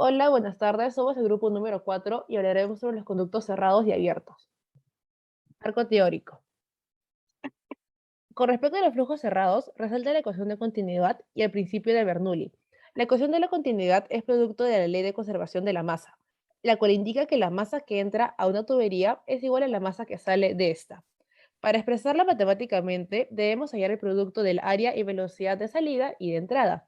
Hola, buenas tardes. Somos el grupo número 4 y hablaremos sobre los conductos cerrados y abiertos. Marco teórico. Con respecto a los flujos cerrados, resalta la ecuación de continuidad y el principio de Bernoulli. La ecuación de la continuidad es producto de la ley de conservación de la masa, la cual indica que la masa que entra a una tubería es igual a la masa que sale de esta. Para expresarla matemáticamente, debemos hallar el producto del área y velocidad de salida y de entrada.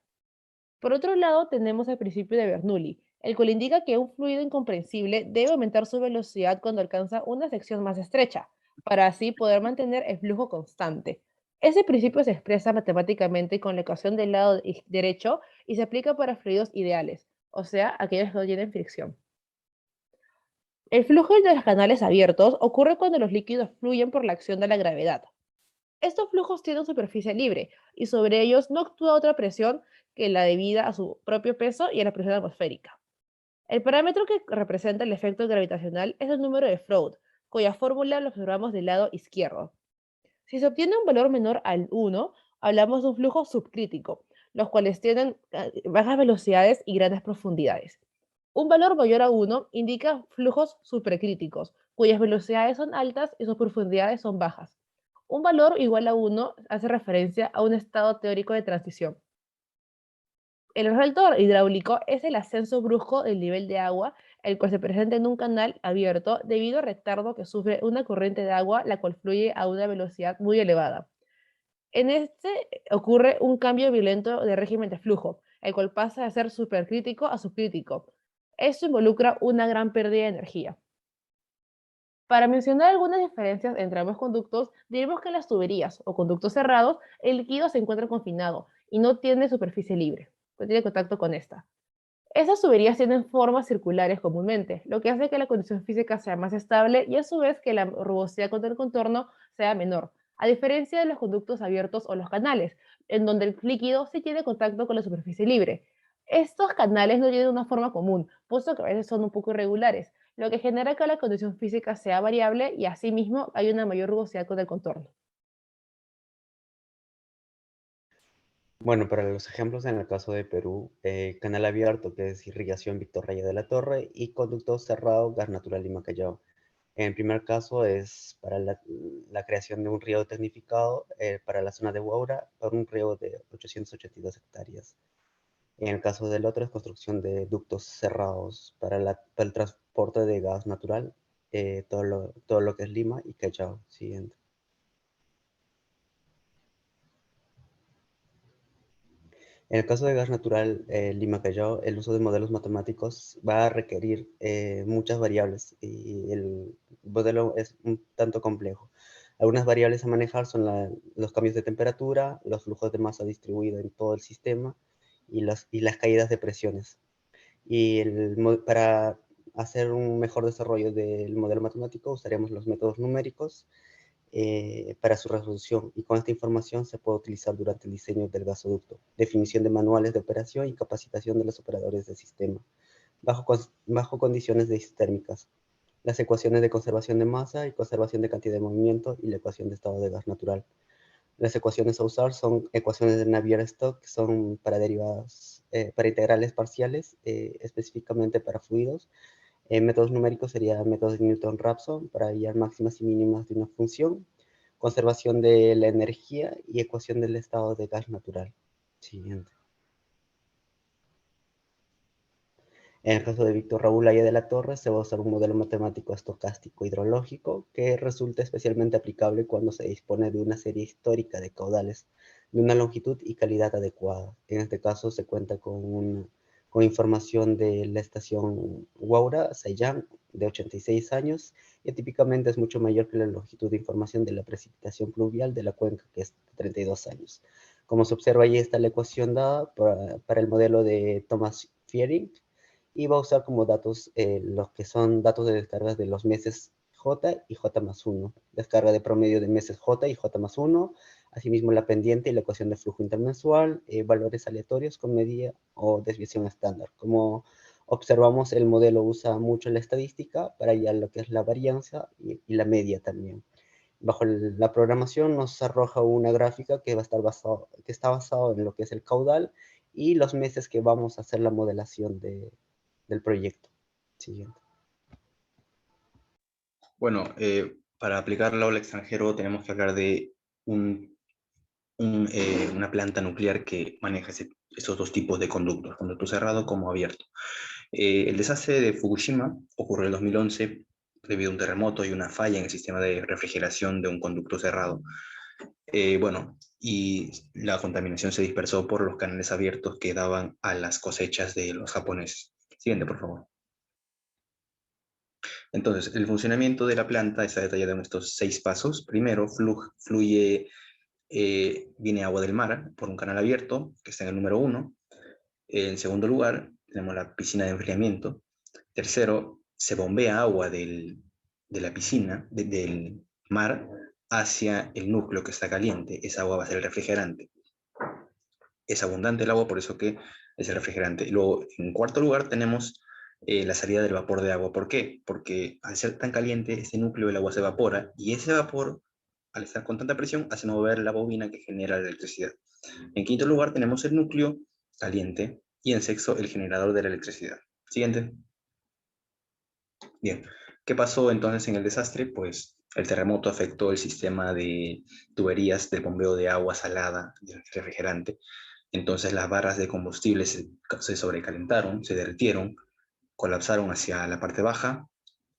Por otro lado, tenemos el principio de Bernoulli, el cual indica que un fluido incomprensible debe aumentar su velocidad cuando alcanza una sección más estrecha, para así poder mantener el flujo constante. Ese principio se expresa matemáticamente con la ecuación del lado derecho y se aplica para fluidos ideales, o sea, aquellos que no tienen fricción. El flujo de los canales abiertos ocurre cuando los líquidos fluyen por la acción de la gravedad. Estos flujos tienen superficie libre y sobre ellos no actúa otra presión que la debida a su propio peso y a la presión atmosférica. El parámetro que representa el efecto gravitacional es el número de Froude, cuya fórmula lo observamos del lado izquierdo. Si se obtiene un valor menor al 1, hablamos de un flujo subcrítico, los cuales tienen bajas velocidades y grandes profundidades. Un valor mayor a 1 indica flujos supercríticos, cuyas velocidades son altas y sus profundidades son bajas. Un valor igual a 1 hace referencia a un estado teórico de transición. El salto hidráulico es el ascenso brusco del nivel de agua, el cual se presenta en un canal abierto debido al retardo que sufre una corriente de agua, la cual fluye a una velocidad muy elevada. En este ocurre un cambio violento de régimen de flujo, el cual pasa de ser supercrítico a subcrítico. Esto involucra una gran pérdida de energía. Para mencionar algunas diferencias entre ambos conductos, diremos que en las tuberías o conductos cerrados, el líquido se encuentra confinado y no tiene superficie libre, no tiene contacto con esta. Esas tuberías tienen formas circulares comúnmente, lo que hace que la condición física sea más estable y a su vez que la rugosidad contra el contorno sea menor, a diferencia de los conductos abiertos o los canales, en donde el líquido sí tiene contacto con la superficie libre. Estos canales no tienen una forma común, puesto que a veces son un poco irregulares, lo que genera que la condición física sea variable y asimismo hay una mayor rugosidad con el contorno. Bueno, para los ejemplos en el caso de Perú, canal abierto, que es irrigación Víctor Raya de la Torre, y conducto cerrado, gas natural Lima Callao. En el primer caso es para la creación de un río tecnificado para la zona de Huaura, por un río de 882 hectáreas. En el caso del otro es construcción de ductos cerrados para el transporte de gas natural, todo lo que es Lima y Callao. Siguiente. En el caso de gas natural Lima-Callao, el uso de modelos matemáticos va a requerir muchas variables y el modelo es un tanto complejo. Algunas variables a manejar son los cambios de temperatura, los flujos de masa distribuidos en todo el sistema y las caídas de presiones. Para hacer un mejor desarrollo del modelo matemático usaremos los métodos numéricos para su resolución, y con esta información se puede utilizar durante el diseño del gasoducto, definición de manuales de operación y capacitación de los operadores del sistema, bajo condiciones de isotérmicas, las ecuaciones de conservación de masa y conservación de cantidad de movimiento y la ecuación de estado de gas natural. Las ecuaciones a usar son ecuaciones de Navier-Stokes, que son para derivadas, para integrales parciales, específicamente para fluidos. Métodos numéricos sería métodos de Newton-Raphson para hallar máximas y mínimas de una función, conservación de la energía y ecuación del estado de gas natural. Siguiente. En el caso de Víctor Raúl Aya de la Torre, se va a usar un modelo matemático estocástico hidrológico que resulta especialmente aplicable cuando se dispone de una serie histórica de caudales de una longitud y calidad adecuada. En este caso se cuenta con información de la estación Huaura, Sayán, de 86 años, y típicamente es mucho mayor que la longitud de información de la precipitación pluvial de la cuenca, que es de 32 años. Como se observa, ahí está la ecuación dada para el modelo de Thomas Fiering, y va a usar como datos los que son datos de descargas de los meses J y J más 1, descarga de promedio de meses J y J más 1, asimismo la pendiente y la ecuación de flujo intermensual, valores aleatorios con medida o desviación estándar. Como observamos, el modelo usa mucho la estadística para hallar lo que es la varianza y la media también. Bajo la programación nos arroja una gráfica que está basado en lo que es el caudal y los meses que vamos a hacer la modelación del proyecto. Siguiente. Bueno, para aplicar la ola extranjero tenemos que hablar de una planta nuclear que maneja esos dos tipos de conducto cerrado como abierto. El desastre de Fukushima ocurrió en el 2011 debido a un terremoto y una falla en el sistema de refrigeración de un conducto cerrado. Bueno, y la contaminación se dispersó por los canales abiertos que daban a las cosechas de los japoneses. Siguiente, por favor. Entonces, el funcionamiento de la planta está detallado en estos 6 pasos. Primero, viene agua del mar por un canal abierto, que está en el número 1. En segundo lugar, tenemos la piscina de enfriamiento. Tercero, se bombea agua de la piscina, del mar, hacia el núcleo que está caliente. Esa agua va a ser el refrigerante. Es abundante el agua, por eso que es el refrigerante. Y luego, en cuarto lugar, tenemos la salida del vapor de agua. ¿Por qué? Porque al ser tan caliente, ese núcleo del agua se evapora y ese vapor, al estar con tanta presión, hace mover la bobina que genera la electricidad. En quinto lugar, tenemos el núcleo caliente y en sexto, el generador de la electricidad. Siguiente. Bien, ¿qué pasó entonces en el desastre? Pues el terremoto afectó el sistema de tuberías de bombeo de agua salada del refrigerante. Entonces las barras de combustible se sobrecalentaron, se derritieron, colapsaron hacia la parte baja,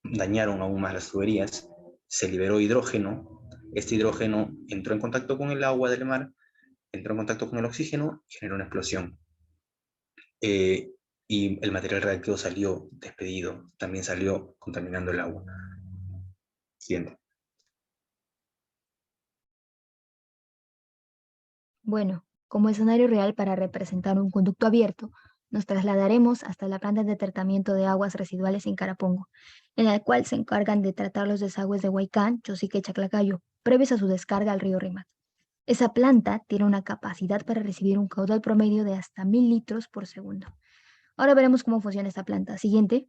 dañaron aún más las tuberías, se liberó hidrógeno. Este hidrógeno entró en contacto con el agua del mar, entró en contacto con el oxígeno y generó una explosión. Eh, y el material radiactivo salió despedido, también salió contaminando el agua. Siguiente. Bueno, como escenario real para representar un conducto abierto, nos trasladaremos hasta la planta de tratamiento de aguas residuales en Carapongo, en la cual se encargan de tratar los desagües de Huaycán, Chosique y Chaclacayo, previos a su descarga al río Rímac. Esa planta tiene una capacidad para recibir un caudal promedio de hasta 1000 litros por segundo. Ahora veremos cómo funciona esta planta. Siguiente.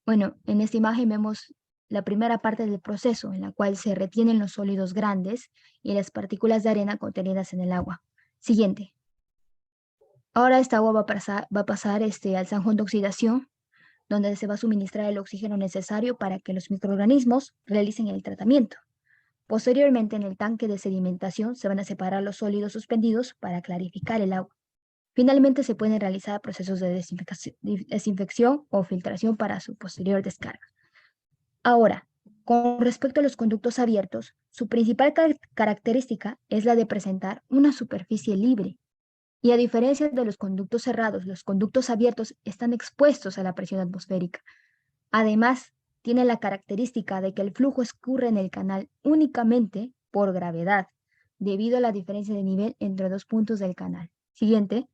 Bueno, en esta imagen vemos la primera parte del proceso, en la cual se retienen los sólidos grandes y las partículas de arena contenidas en el agua. Siguiente. Ahora esta agua va a pasar al zanjón de oxidación, donde se va a suministrar el oxígeno necesario para que los microorganismos realicen el tratamiento. Posteriormente, en el tanque de sedimentación se van a separar los sólidos suspendidos para clarificar el agua. Finalmente, se pueden realizar procesos de desinfección o filtración para su posterior descarga. Ahora, con respecto a los conductos abiertos, su principal característica es la de presentar una superficie libre. Y a diferencia de los conductos cerrados, los conductos abiertos están expuestos a la presión atmosférica. Además, tiene la característica de que el flujo escurre en el canal únicamente por gravedad, debido a la diferencia de nivel entre dos puntos del canal. Siguiente.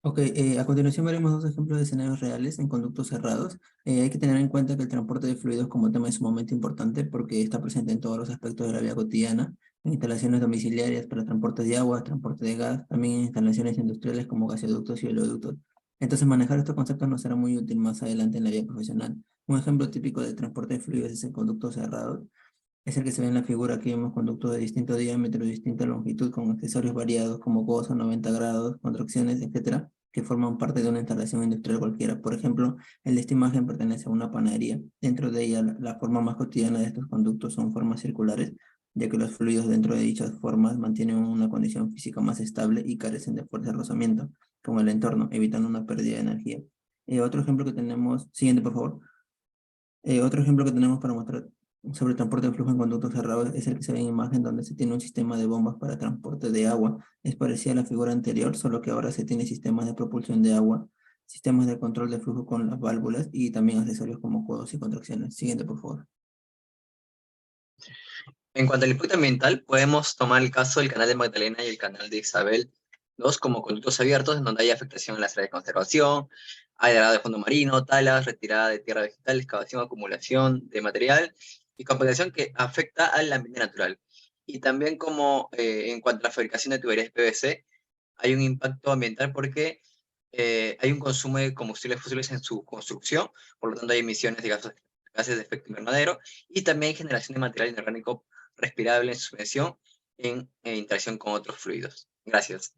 Ok, a continuación veremos dos ejemplos de escenarios reales en conductos cerrados. Hay que tener en cuenta que el transporte de fluidos como tema es sumamente importante porque está presente en todos los aspectos de la vida cotidiana, en instalaciones domiciliarias para transporte de agua, transporte de gas, también en instalaciones industriales como gasoductos y oleoductos. Entonces manejar estos conceptos nos será muy útil más adelante en la vida profesional. Un ejemplo típico de transporte de fluidos es el conducto cerrado. Es el que se ve en la figura. Aquí vemos conductos de distinto diámetro y distinta longitud con accesorios variados como gozo, 90 grados, contracciones, etcétera, que forman parte de una instalación industrial cualquiera. Por ejemplo, el de esta imagen pertenece a una panadería. Dentro de ella, la forma más cotidiana de estos conductos son formas circulares, ya que los fluidos dentro de dichas formas mantienen una condición física más estable y carecen de fuerza de rozamiento con el entorno, evitando una pérdida de energía. Otro ejemplo que tenemos, siguiente por favor. Otro ejemplo que tenemos para mostrar sobre el transporte de flujo en conductos cerrados es el que se ve en imagen donde se tiene un sistema de bombas para transporte de agua. Es parecida a la figura anterior, solo que ahora se tiene sistemas de propulsión de agua, sistemas de control de flujo con las válvulas y también accesorios como codos y contracciones. Siguiente, por favor. En cuanto al impacto ambiental, podemos tomar el caso del canal de Magdalena y el canal de Isabel II como conductos abiertos en donde hay afectación en las áreas de conservación, hay degradado de fondo marino, talas, retirada de tierra vegetal, excavación, acumulación de material y compactación que afecta al ambiente natural. Y también como en cuanto a la fabricación de tuberías PVC, hay un impacto ambiental porque hay un consumo de combustibles fósiles en su construcción, por lo tanto hay emisiones de gases de efecto invernadero y también hay generación de material inorgánico respirable en suspensión en interacción con otros fluidos. Gracias.